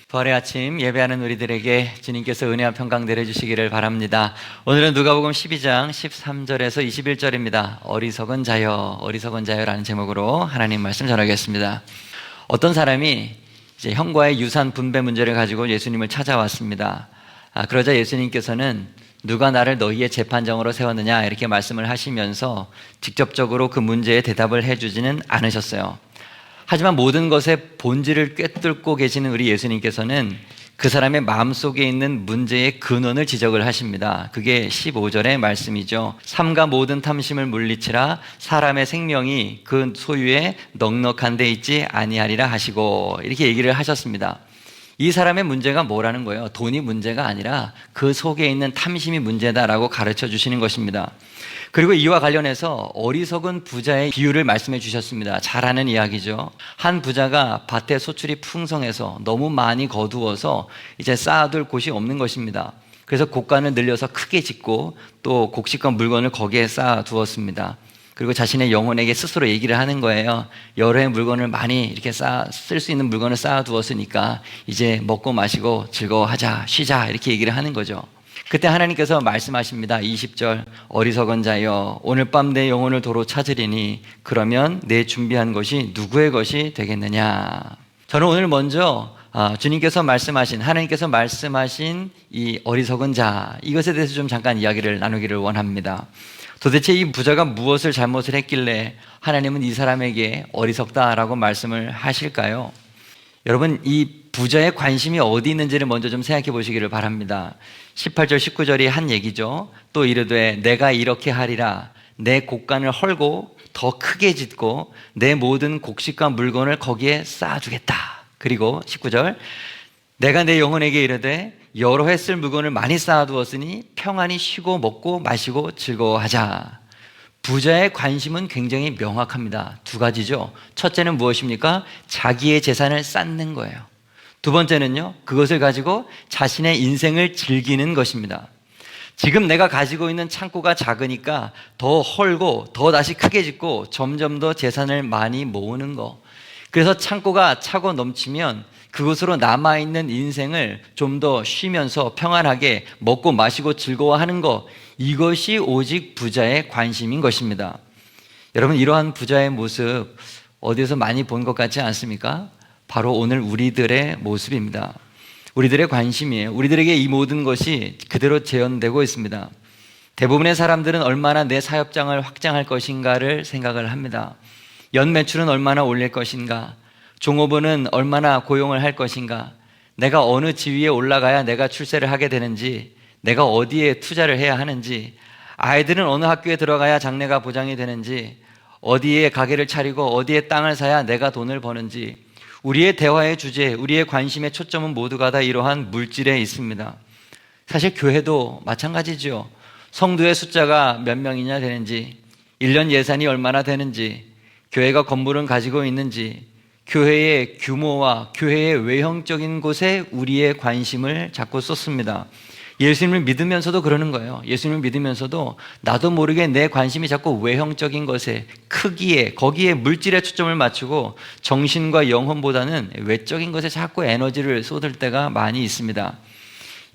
부활의 아침 예배하는 우리들에게 주님께서 은혜와 평강 내려주시기를 바랍니다. 오늘은 누가복음 12장 13절에서 21절입니다. 어리석은 자여, 어리석은 자여라는 제목으로 하나님 말씀 전하겠습니다. 어떤 사람이 이제 형과의 유산 분배 문제를 가지고 예수님을 찾아왔습니다. 그러자 예수님께서는 누가 나를 너희의 재판장으로 세웠느냐 이렇게 말씀을 하시면서 직접적으로 그 문제에 대답을 해주지는 않으셨어요. 하지만 모든 것의 본질을 꿰뚫고 계시는 우리 예수님께서는 그 사람의 마음속에 있는 문제의 근원을 지적을 하십니다. 그게 15절의 말씀이죠. 삼가 모든 탐심을 물리치라 사람의 생명이 그 소유에 넉넉한 데 있지 아니하리라 하시고 이렇게 얘기를 하셨습니다. 이 사람의 문제가 뭐라는 거예요? 돈이 문제가 아니라 그 속에 있는 탐심이 문제다라고 가르쳐 주시는 것입니다. 그리고 이와 관련해서 어리석은 부자의 비유를 말씀해 주셨습니다. 잘 아는 이야기죠. 한 부자가 밭에 소출이 풍성해서 너무 많이 거두어서 이제 쌓아둘 곳이 없는 것입니다. 그래서 곡간을 늘려서 크게 짓고 또 곡식과 물건을 거기에 쌓아두었습니다. 그리고 자신의 영혼에게 스스로 얘기를 하는 거예요. 여러 해 물건을 많이 이렇게 쓸 수 있는 물건을 쌓아두었으니까 이제 먹고 마시고 즐거워하자, 쉬자 이렇게 얘기를 하는 거죠. 그때 하나님께서 말씀하십니다. 20절 어리석은 자여 오늘 밤 내 영혼을 도로 찾으리니 그러면 내 준비한 것이 누구의 것이 되겠느냐. 저는 오늘 먼저 주님께서 말씀하신 하나님께서 말씀하신 이 어리석은 자 이것에 대해서 좀 잠깐 이야기를 나누기를 원합니다. 도대체 이 부자가 무엇을 잘못을 했길래 하나님은 이 사람에게 어리석다라고 말씀을 하실까요? 여러분 이 부자의 관심이 어디 있는지를 먼저 좀 생각해 보시기를 바랍니다. 18절 19절이 한 얘기죠. 또 이르되 내가 이렇게 하리라 내 곡간을 헐고 더 크게 짓고 내 모든 곡식과 물건을 거기에 쌓아두겠다. 그리고 19절 내가 내 영혼에게 이르되 여러 해 쓸 물건을 많이 쌓아두었으니 평안히 쉬고 먹고 마시고 즐거워하자. 부자의 관심은 굉장히 명확합니다. 두 가지죠. 첫째는 무엇입니까? 자기의 재산을 쌓는 거예요. 두 번째는요, 그것을 가지고 자신의 인생을 즐기는 것입니다. 지금 내가 가지고 있는 창고가 작으니까 더 헐고 더 다시 크게 짓고 점점 더 재산을 많이 모으는 거. 그래서 창고가 차고 넘치면 그것으로 남아있는 인생을 좀 더 쉬면서 평안하게 먹고 마시고 즐거워하는 것, 이것이 오직 부자의 관심인 것입니다. 여러분 이러한 부자의 모습 어디서 많이 본 것 같지 않습니까? 바로 오늘 우리들의 모습입니다. 우리들의 관심이에요. 우리들에게 이 모든 것이 그대로 재현되고 있습니다. 대부분의 사람들은 얼마나 내 사업장을 확장할 것인가를 생각을 합니다. 연 매출은 얼마나 올릴 것인가, 종업원은 얼마나 고용을 할 것인가, 내가 어느 지위에 올라가야 내가 출세를 하게 되는지, 내가 어디에 투자를 해야 하는지, 아이들은 어느 학교에 들어가야 장래가 보장이 되는지, 어디에 가게를 차리고 어디에 땅을 사야 내가 돈을 버는지, 우리의 대화의 주제, 우리의 관심의 초점은 모두가 다 이러한 물질에 있습니다. 사실 교회도 마찬가지죠. 성도의 숫자가 몇 명이냐 되는지, 1년 예산이 얼마나 되는지, 교회가 건물은 가지고 있는지, 교회의 규모와 교회의 외형적인 곳에 우리의 관심을 자꾸 쏟습니다. 예수님을 믿으면서도 그러는 거예요. 예수님을 믿으면서도 나도 모르게 내 관심이 자꾸 외형적인 것에, 크기에, 거기에 물질에 초점을 맞추고 정신과 영혼보다는 외적인 것에 자꾸 에너지를 쏟을 때가 많이 있습니다.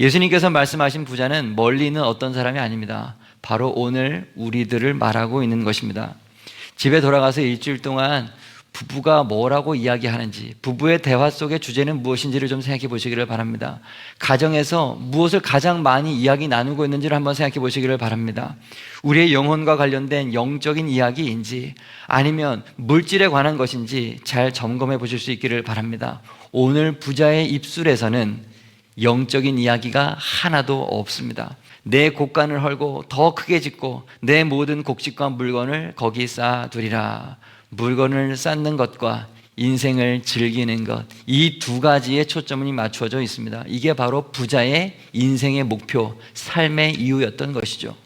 예수님께서 말씀하신 부자는 멀리 있는 어떤 사람이 아닙니다. 바로 오늘 우리들을 말하고 있는 것입니다. 집에 돌아가서 일주일 동안 부부가 뭐라고 이야기하는지, 부부의 대화 속의 주제는 무엇인지를 좀 생각해 보시기를 바랍니다. 가정에서 무엇을 가장 많이 이야기 나누고 있는지를 한번 생각해 보시기를 바랍니다. 우리의 영혼과 관련된 영적인 이야기인지 아니면 물질에 관한 것인지 잘 점검해 보실 수 있기를 바랍니다. 오늘 부자의 입술에서는 영적인 이야기가 하나도 없습니다. 내 곡간을 헐고 더 크게 짓고 내 모든 곡식과 물건을 거기 쌓아두리라. 물건을 쌓는 것과 인생을 즐기는 것, 이 두 가지에 초점이 맞춰져 있습니다. 이게 바로 부자의 인생의 목표, 삶의 이유였던 것이죠.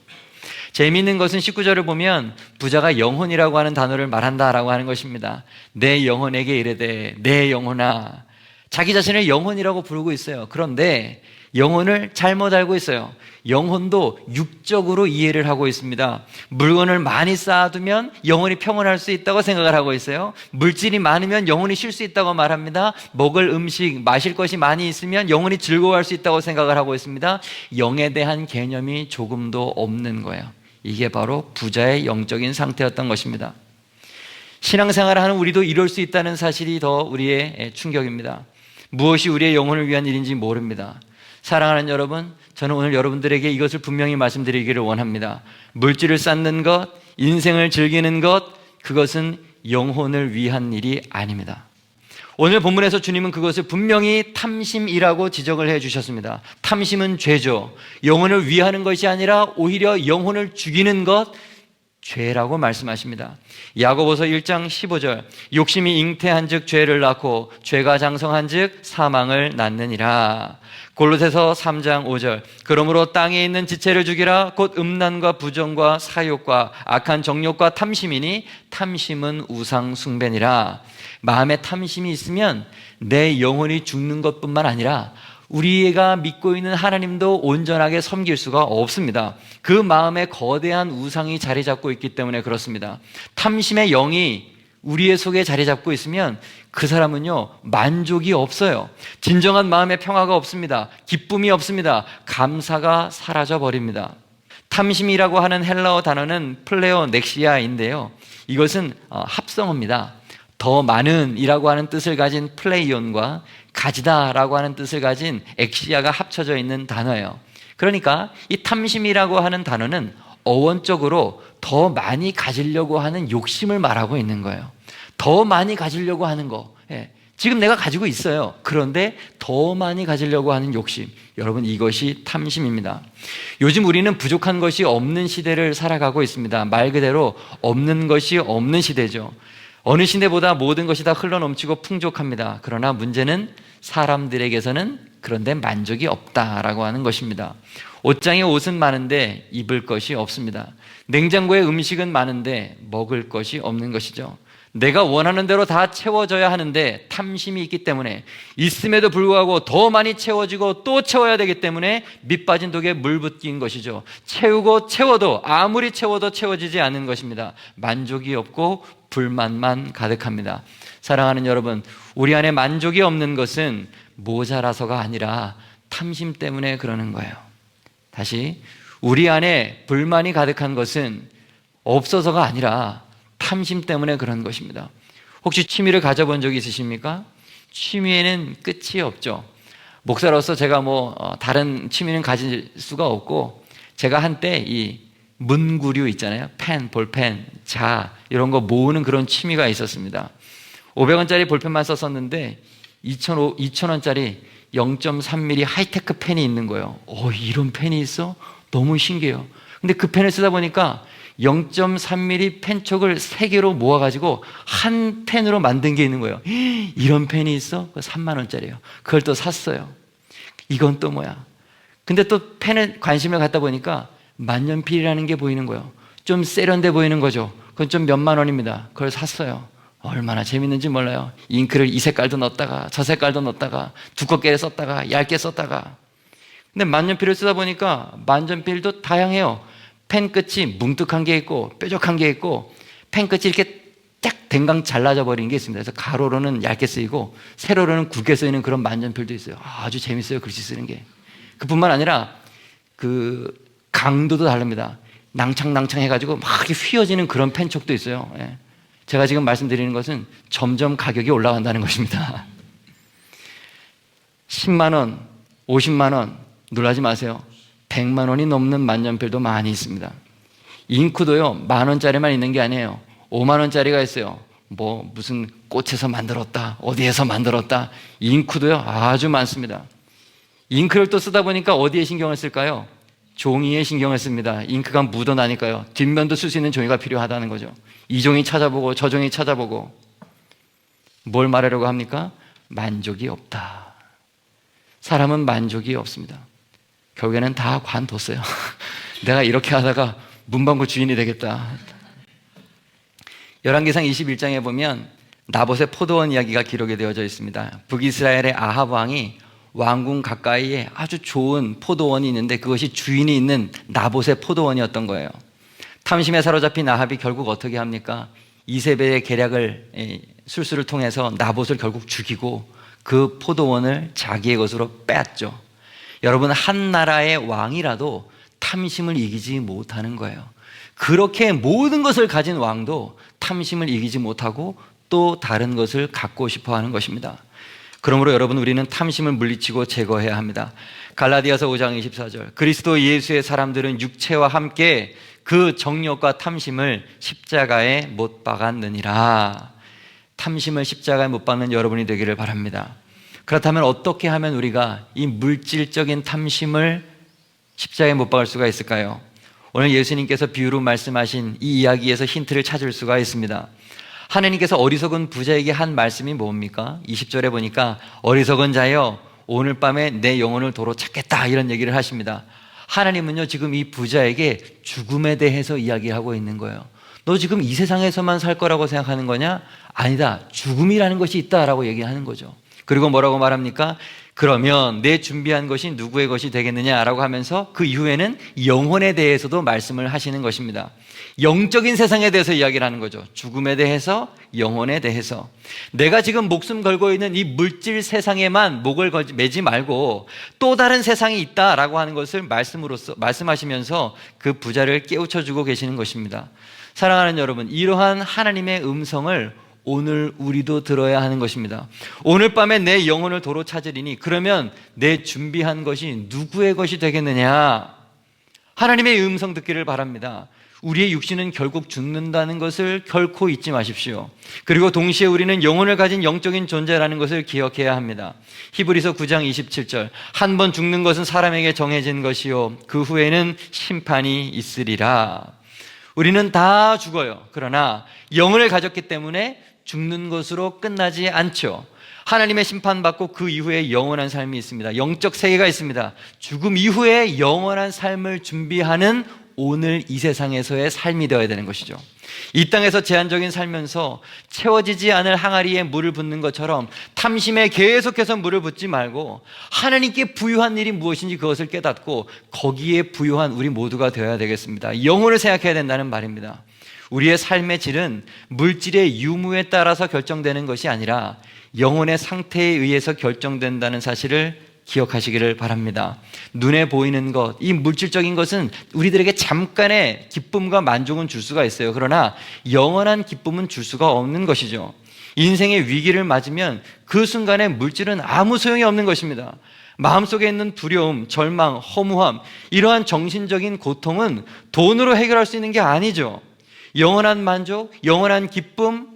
재미있는 것은 19절을 보면 부자가 영혼이라고 하는 단어를 말한다라고 하는 것입니다. 내 영혼에게 이르되 내 영혼아, 자기 자신을 영혼이라고 부르고 있어요. 그런데 영혼을 잘못 알고 있어요. 영혼도 육적으로 이해를 하고 있습니다. 물건을 많이 쌓아두면 영혼이 평온할 수 있다고 생각을 하고 있어요. 물질이 많으면 영혼이 쉴 수 있다고 말합니다. 먹을 음식, 마실 것이 많이 있으면 영혼이 즐거워할 수 있다고 생각을 하고 있습니다. 영에 대한 개념이 조금도 없는 거예요. 이게 바로 부자의 영적인 상태였던 것입니다. 신앙생활을 하는 우리도 이럴 수 있다는 사실이 더 우리의 충격입니다. 무엇이 우리의 영혼을 위한 일인지 모릅니다. 사랑하는 여러분, 저는 오늘 여러분들에게 이것을 분명히 말씀드리기를 원합니다. 물질을 쌓는 것, 인생을 즐기는 것, 그것은 영혼을 위한 일이 아닙니다. 오늘 본문에서 주님은 그것을 분명히 탐심이라고 지적을 해 주셨습니다. 탐심은 죄죠. 영혼을 위하는 것이 아니라 오히려 영혼을 죽이는 것, 죄라고 말씀하십니다. 야고보서 1장 15절, 욕심이 잉태한 즉 죄를 낳고 죄가 장성한 즉 사망을 낳느니라. 골로새서 3장 5절, 그러므로 땅에 있는 지체를 죽이라. 곧 음란과 부정과 사욕과 악한 정욕과 탐심이니 탐심은 우상 숭배니라. 마음에 탐심이 있으면 내 영혼이 죽는 것뿐만 아니라 우리가 믿고 있는 하나님도 온전하게 섬길 수가 없습니다. 그 마음에 거대한 우상이 자리 잡고 있기 때문에 그렇습니다. 탐심의 영이 우리의 속에 자리 잡고 있으면 그 사람은요, 만족이 없어요. 진정한 마음의 평화가 없습니다. 기쁨이 없습니다. 감사가 사라져 버립니다. 탐심이라고 하는 헬라어 단어는 플레오넥시아인데요, 이것은 합성어입니다. 더 많은 이라고 하는 뜻을 가진 플레이온과 가지다라고 하는 뜻을 가진 엑시아가 합쳐져 있는 단어예요. 그러니까 이 탐심이라고 하는 단어는 어원적으로 더 많이 가지려고 하는 욕심을 말하고 있는 거예요. 더 많이 가지려고 하는 거. 지금 내가 가지고 있어요. 그런데 더 많이 가지려고 하는 욕심. 여러분, 이것이 탐심입니다. 요즘 우리는 부족한 것이 없는 시대를 살아가고 있습니다. 말 그대로 없는 것이 없는 시대죠. 어느 시대보다 모든 것이 다 흘러넘치고 풍족합니다. 그러나 문제는 사람들에게서는 그런데 만족이 없다라고 하는 것입니다. 옷장에 옷은 많은데 입을 것이 없습니다. 냉장고에 음식은 많은데 먹을 것이 없는 것이죠. 내가 원하는 대로 다 채워져야 하는데 탐심이 있기 때문에 있음에도 불구하고 더 많이 채워지고 또 채워야 되기 때문에 밑 빠진 독에 물 붓기인 것이죠. 채우고 채워도 아무리 채워도 채워지지 않는 것입니다. 만족이 없고 불만만 가득합니다. 사랑하는 여러분, 우리 안에 만족이 없는 것은 모자라서가 아니라 탐심 때문에 그러는 거예요. 다시, 우리 안에 불만이 가득한 것은 없어서가 아니라 탐심 때문에 그런 것입니다. 혹시 취미를 가져본 적이 있으십니까? 취미에는 끝이 없죠. 목사로서 제가 다른 취미는 가질 수가 없고, 제가 한때 이 문구류 있잖아요. 펜, 볼펜, 자, 이런 거 모으는 그런 취미가 있었습니다. 500원짜리 볼펜만 썼었는데 2,000원짜리 0.3mm 하이테크 펜이 있는 거예요. 이런 펜이 있어? 너무 신기해요. 근데 그 펜을 쓰다 보니까 0.3mm 펜촉을 3개로 모아가지고 한 펜으로 만든 게 있는 거예요. 이런 펜이 있어? 3만 원짜리예요. 그걸 또 샀어요. 이건 또 뭐야? 근데 또 펜에 관심을 갖다 보니까 만년필이라는 게 보이는 거예요. 좀 세련돼 보이는 거죠. 그건 좀 몇만 원입니다. 그걸 샀어요. 얼마나 재밌는지 몰라요. 잉크를 이 색깔도 넣었다가 저 색깔도 넣었다가 두껍게 썼다가 얇게 썼다가. 근데 만년필을 쓰다 보니까 만년필도 다양해요. 펜 끝이 뭉툭한 게 있고 뾰족한 게 있고 펜 끝이 이렇게 딱 댕강 잘라져 버리는 게 있습니다. 그래서 가로로는 얇게 쓰이고 세로로는 굵게 쓰이는 그런 만년필도 있어요. 아주 재밌어요, 글씨 쓰는 게. 그뿐만 아니라 그 강도도 다릅니다. 낭창낭창 해가지고 막 이렇게 휘어지는 그런 펜촉도 있어요. 제가 지금 말씀드리는 것은 점점 가격이 올라간다는 것입니다. 10만 원, 50만 원, 놀라지 마세요. 100만 원이 넘는 만년필도 많이 있습니다. 잉크도요, 만 원짜리만 있는 게 아니에요. 5만 원짜리가 있어요. 무슨 꽃에서 만들었다, 어디에서 만들었다. 잉크도요, 아주 많습니다. 잉크를 또 쓰다 보니까 어디에 신경을 쓸까요? 종이에 신경을 씁니다. 잉크가 묻어나니까요. 뒷면도 쓸 수 있는 종이가 필요하다는 거죠. 이 종이 찾아보고 저 종이 찾아보고. 뭘 말하려고 합니까? 만족이 없다. 사람은 만족이 없습니다. 결국에는 다 관뒀어요. 내가 이렇게 하다가 문방구 주인이 되겠다. 열왕기상 21장에 보면 나봇의 포도원 이야기가 기록이 되어져 있습니다. 북이스라엘의 아합 왕이 왕궁 가까이에 아주 좋은 포도원이 있는데 그것이 주인이 있는 나봇의 포도원이었던 거예요. 탐심에 사로잡힌 아합이 결국 어떻게 합니까? 이세벨의 계략을 술수를 통해서 나봇을 결국 죽이고 그 포도원을 자기의 것으로 빼앗죠. 여러분, 한 나라의 왕이라도 탐심을 이기지 못하는 거예요. 그렇게 모든 것을 가진 왕도 탐심을 이기지 못하고 또 다른 것을 갖고 싶어 하는 것입니다. 그러므로 여러분, 우리는 탐심을 물리치고 제거해야 합니다. 갈라디아서 5장 24절, 그리스도 예수의 사람들은 육체와 함께 그 정욕과 탐심을 십자가에 못 박았느니라. 탐심을 십자가에 못 박는 여러분이 되기를 바랍니다. 그렇다면 어떻게 하면 우리가 이 물질적인 탐심을 십자가에 못 박을 수가 있을까요? 오늘 예수님께서 비유로 말씀하신 이 이야기에서 힌트를 찾을 수가 있습니다. 하나님께서 어리석은 부자에게 한 말씀이 뭡니까? 20절에 보니까 어리석은 자여 오늘 밤에 내 영혼을 도로 찾겠다, 이런 얘기를 하십니다. 하나님은요, 지금 이 부자에게 죽음에 대해서 이야기하고 있는 거예요. 너 지금 이 세상에서만 살 거라고 생각하는 거냐? 아니다, 죽음이라는 것이 있다라고 얘기하는 거죠. 그리고 뭐라고 말합니까? 그러면 내 준비한 것이 누구의 것이 되겠느냐라고 하면서 그 이후에는 영혼에 대해서도 말씀을 하시는 것입니다. 영적인 세상에 대해서 이야기를 하는 거죠. 죽음에 대해서, 영혼에 대해서. 내가 지금 목숨 걸고 있는 이 물질 세상에만 목을 매지 말고 또 다른 세상이 있다라고 하는 것을 말씀하시면서 그 부자를 깨우쳐주고 계시는 것입니다. 사랑하는 여러분, 이러한 하나님의 음성을 오늘 우리도 들어야 하는 것입니다. 오늘 밤에 내 영혼을 도로 찾으리니 그러면 내 준비한 것이 누구의 것이 되겠느냐? 하나님의 음성 듣기를 바랍니다. 우리의 육신은 결국 죽는다는 것을 결코 잊지 마십시오. 그리고 동시에 우리는 영혼을 가진 영적인 존재라는 것을 기억해야 합니다. 히브리서 9장 27절, 한 번 죽는 것은 사람에게 정해진 것이요 그 후에는 심판이 있으리라. 우리는 다 죽어요. 그러나 영혼을 가졌기 때문에 죽는 것으로 끝나지 않죠. 하나님의 심판받고 그 이후에 영원한 삶이 있습니다. 영적 세계가 있습니다. 죽음 이후에 영원한 삶을 준비하는 오늘 이 세상에서의 삶이 되어야 되는 것이죠. 이 땅에서 제한적인 살면서 채워지지 않을 항아리에 물을 붓는 것처럼 탐심에 계속해서 물을 붓지 말고 하나님께 부유한 일이 무엇인지 그것을 깨닫고 거기에 부유한 우리 모두가 되어야 되겠습니다. 영혼을 생각해야 된다는 말입니다. 우리의 삶의 질은 물질의 유무에 따라서 결정되는 것이 아니라 영혼의 상태에 의해서 결정된다는 사실을 기억하시기를 바랍니다. 눈에 보이는 것, 이 물질적인 것은 우리들에게 잠깐의 기쁨과 만족은 줄 수가 있어요. 그러나 영원한 기쁨은 줄 수가 없는 것이죠. 인생의 위기를 맞으면 그 순간에 물질은 아무 소용이 없는 것입니다. 마음속에 있는 두려움, 절망, 허무함, 이러한 정신적인 고통은 돈으로 해결할 수 있는 게 아니죠. 영원한 만족, 영원한 기쁨,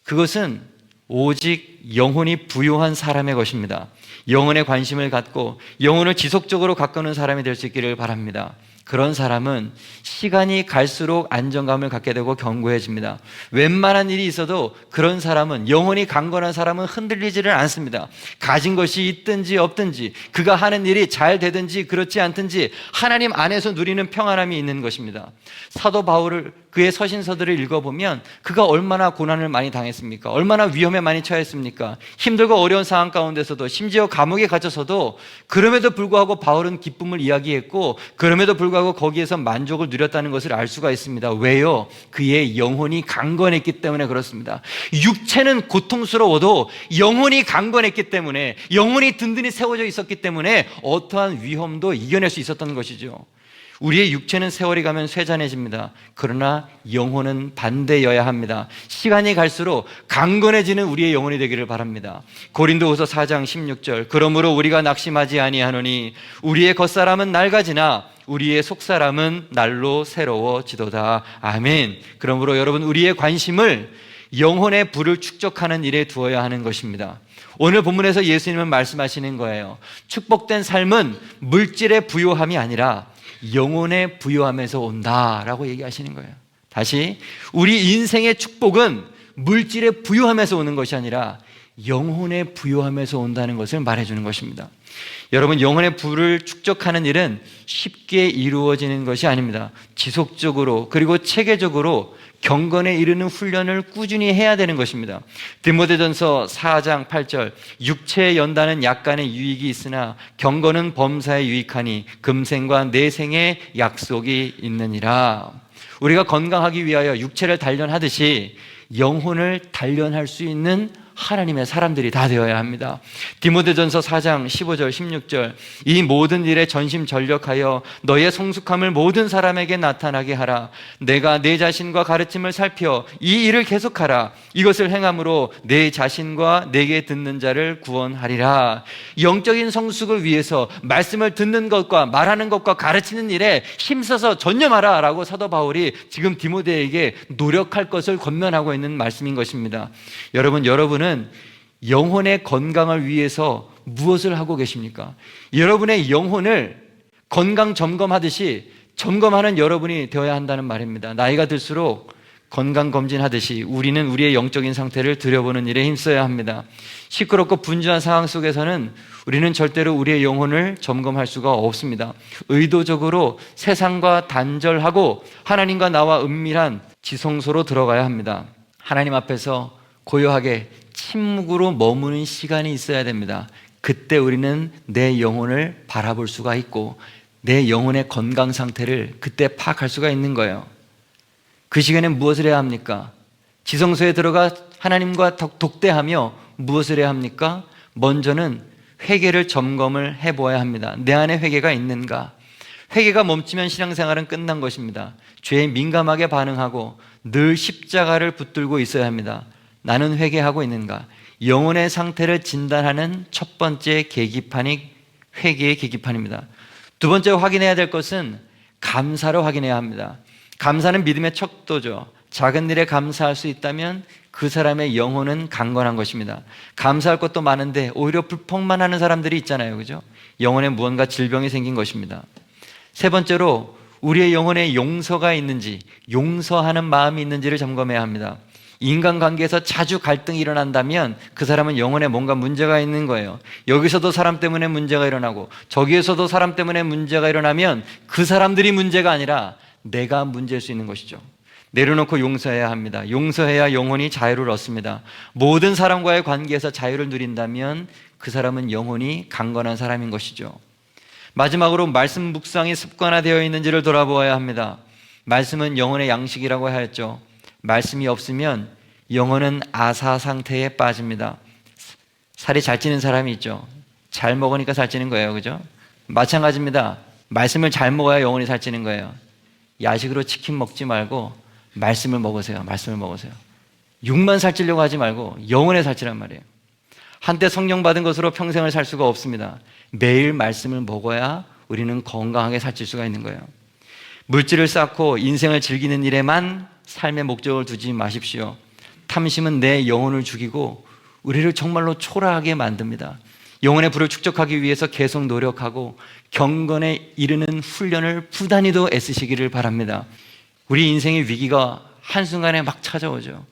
그것은 오직 영혼이 부유한 사람의 것입니다. 영혼에 관심을 갖고 영혼을 지속적으로 가꾸는 사람이 될 수 있기를 바랍니다. 그런 사람은 시간이 갈수록 안정감을 갖게 되고 견고해집니다. 웬만한 일이 있어도 그런 사람은, 영혼이 강건한 사람은 흔들리지를 않습니다. 가진 것이 있든지 없든지, 그가 하는 일이 잘 되든지 그렇지 않든지 하나님 안에서 누리는 평안함이 있는 것입니다. 사도 바울을, 그의 서신서들을 읽어보면 그가 얼마나 고난을 많이 당했습니까? 얼마나 위험에 많이 처했습니까? 힘들고 어려운 상황 가운데서도, 심지어 감옥에 갇혀서도 그럼에도 불구하고 바울은 기쁨을 이야기했고 그럼에도 불구하고 거기에서 만족을 누렸다는 것을 알 수가 있습니다. 왜요? 그의 영혼이 강건했기 때문에 그렇습니다. 육체는 고통스러워도 영혼이 강건했기 때문에, 영혼이 든든히 세워져 있었기 때문에 어떠한 위험도 이겨낼 수 있었던 것이죠. 우리의 육체는 세월이 가면 쇠잔해집니다. 그러나 영혼은 반대여야 합니다. 시간이 갈수록 강건해지는 우리의 영혼이 되기를 바랍니다. 고린도후서 4장 16절, 그러므로 우리가 낙심하지 아니하노니 우리의 겉사람은 낡아지나 우리의 속사람은 날로 새로워지도다. 아멘. 그러므로 여러분, 우리의 관심을 영혼의 불을 축적하는 일에 두어야 하는 것입니다. 오늘 본문에서 예수님은 말씀하시는 거예요. 축복된 삶은 물질의 부요함이 아니라 영혼의 부요함에서 온다라고 얘기하시는 거예요. 다시, 우리 인생의 축복은 물질의 부요함에서 오는 것이 아니라 영혼의 부요함에서 온다는 것을 말해주는 것입니다. 여러분, 영혼의 부를 축적하는 일은 쉽게 이루어지는 것이 아닙니다. 지속적으로, 그리고 체계적으로 경건에 이르는 훈련을 꾸준히 해야 되는 것입니다. 디모데전서 4장 8절, 육체의 연단은 약간의 유익이 있으나 경건은 범사에 유익하니 금생과 내생의 약속이 있느니라. 우리가 건강하기 위하여 육체를 단련하듯이 영혼을 단련할 수 있는 하나님의 사람들이 다 되어야 합니다. 디모데전서 4장 15절 16절, 이 모든 일에 전심전력하여 너의 성숙함을 모든 사람에게 나타나게 하라. 내가 내 자신과 가르침을 살펴 이 일을 계속하라. 이것을 행함으로 내 자신과 내게 듣는 자를 구원하리라. 영적인 성숙을 위해서 말씀을 듣는 것과 말하는 것과 가르치는 일에 힘써서 전념하라 라고 사도 바울이 지금 디모데에게 노력할 것을 권면하고 있는 말씀인 것입니다. 여러분은 영혼의 건강을 위해서 무엇을 하고 계십니까? 여러분의 영혼을 건강 점검하듯이 점검하는 여러분이 되어야 한다는 말입니다. 나이가 들수록 건강검진하듯이 우리는 우리의 영적인 상태를 들여보는 일에 힘써야 합니다. 시끄럽고 분주한 상황 속에서는 우리는 절대로 우리의 영혼을 점검할 수가 없습니다. 의도적으로 세상과 단절하고 하나님과 나와 은밀한 지성소로 들어가야 합니다. 하나님 앞에서 고요하게 침묵으로 머무는 시간이 있어야 됩니다. 그때 우리는 내 영혼을 바라볼 수가 있고 내 영혼의 건강 상태를 그때 파악할 수가 있는 거예요. 그 시간에 무엇을 해야 합니까? 지성소에 들어가 하나님과 독대하며 무엇을 해야 합니까? 먼저는 회개를 점검을 해보아야 합니다. 내 안에 회개가 있는가? 회개가 멈추면 신앙생활은 끝난 것입니다. 죄에 민감하게 반응하고 늘 십자가를 붙들고 있어야 합니다. 나는 회개하고 있는가? 영혼의 상태를 진단하는 첫 번째 계기판이 회개의 계기판입니다. 두 번째 확인해야 될 것은 감사로 확인해야 합니다. 감사는 믿음의 척도죠. 작은 일에 감사할 수 있다면 그 사람의 영혼은 강건한 것입니다. 감사할 것도 많은데 오히려 불평만 하는 사람들이 있잖아요. 그죠? 영혼에 무언가 질병이 생긴 것입니다. 세 번째로 우리의 영혼에 용서가 있는지, 용서하는 마음이 있는지를 점검해야 합니다. 인간관계에서 자주 갈등이 일어난다면 그 사람은 영혼에 뭔가 문제가 있는 거예요. 여기서도 사람 때문에 문제가 일어나고 저기에서도 사람 때문에 문제가 일어나면 그 사람들이 문제가 아니라 내가 문제일 수 있는 것이죠. 내려놓고 용서해야 합니다. 용서해야 영혼이 자유를 얻습니다. 모든 사람과의 관계에서 자유를 누린다면 그 사람은 영혼이 강건한 사람인 것이죠. 마지막으로 말씀 묵상이 습관화되어 있는지를 돌아보아야 합니다. 말씀은 영혼의 양식이라고 하였죠. 말씀이 없으면 영혼은 아사 상태에 빠집니다. 살이 잘 찌는 사람이 있죠. 잘 먹으니까 살 찌는 거예요. 그죠? 마찬가지입니다. 말씀을 잘 먹어야 영혼이 살 찌는 거예요. 야식으로 치킨 먹지 말고 말씀을 먹으세요. 말씀을 먹으세요. 육만 살찌려고 하지 말고 영혼에 살찌란 말이에요. 한때 성령 받은 것으로 평생을 살 수가 없습니다. 매일 말씀을 먹어야 우리는 건강하게 살찔 수가 있는 거예요. 물질을 쌓고 인생을 즐기는 일에만 삶의 목적을 두지 마십시오. 탐심은 내 영혼을 죽이고 우리를 정말로 초라하게 만듭니다. 영혼의 불을 축적하기 위해서 계속 노력하고 경건에 이르는 훈련을 부단히도 애쓰시기를 바랍니다. 우리 인생의 위기가 한순간에 막 찾아오죠.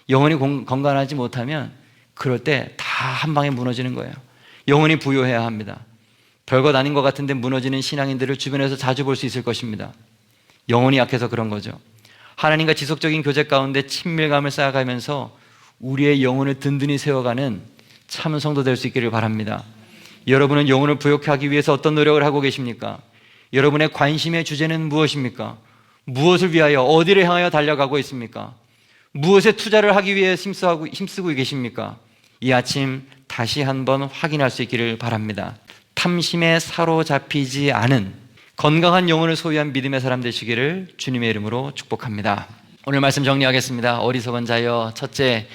영혼이 건강하지 못하면 그럴 때 다 한 방에 무너지는 거예요. 영혼이 부요해야 합니다. 별것 아닌 것 같은데 무너지는 신앙인들을 주변에서 자주 볼 수 있을 것입니다. 영혼이 약해서 그런 거죠. 하나님과 지속적인 교제 가운데 친밀감을 쌓아가면서 우리의 영혼을 든든히 세워가는 참 성도 될 수 있기를 바랍니다. 여러분은 영혼을 부욕해 하기 위해서 어떤 노력을 하고 계십니까? 여러분의 관심의 주제는 무엇입니까? 무엇을 위하여 어디를 향하여 달려가고 있습니까? 무엇에 투자를 하기 위해 힘쓰고 계십니까? 이 아침 다시 한번 확인할 수 있기를 바랍니다. 탐심에 사로잡히지 않은 건강한 영혼을 소유한 믿음의 사람 되시기를 주님의 이름으로 축복합니다. 오늘 말씀 정리하겠습니다. 어리석은 자여, 첫째,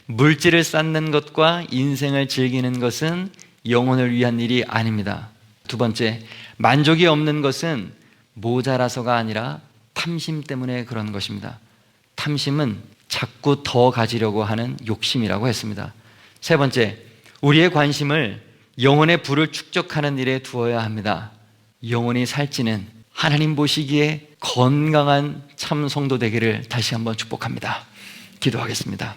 물질을 쌓는 것과 인생을 즐기는 것은 영혼을 위한 일이 아닙니다. 두 번째, 만족이 없는 것은 모자라서가 아니라 탐심 때문에 그런 것입니다. 탐심은 자꾸 더 가지려고 하는 욕심이라고 했습니다. 세 번째, 우리의 관심을 영혼의 불을 축적하는 일에 두어야 합니다. 영혼이 살찌는 하나님 보시기에 건강한 참 성도 되기를 다시 한번 축복합니다. 기도하겠습니다.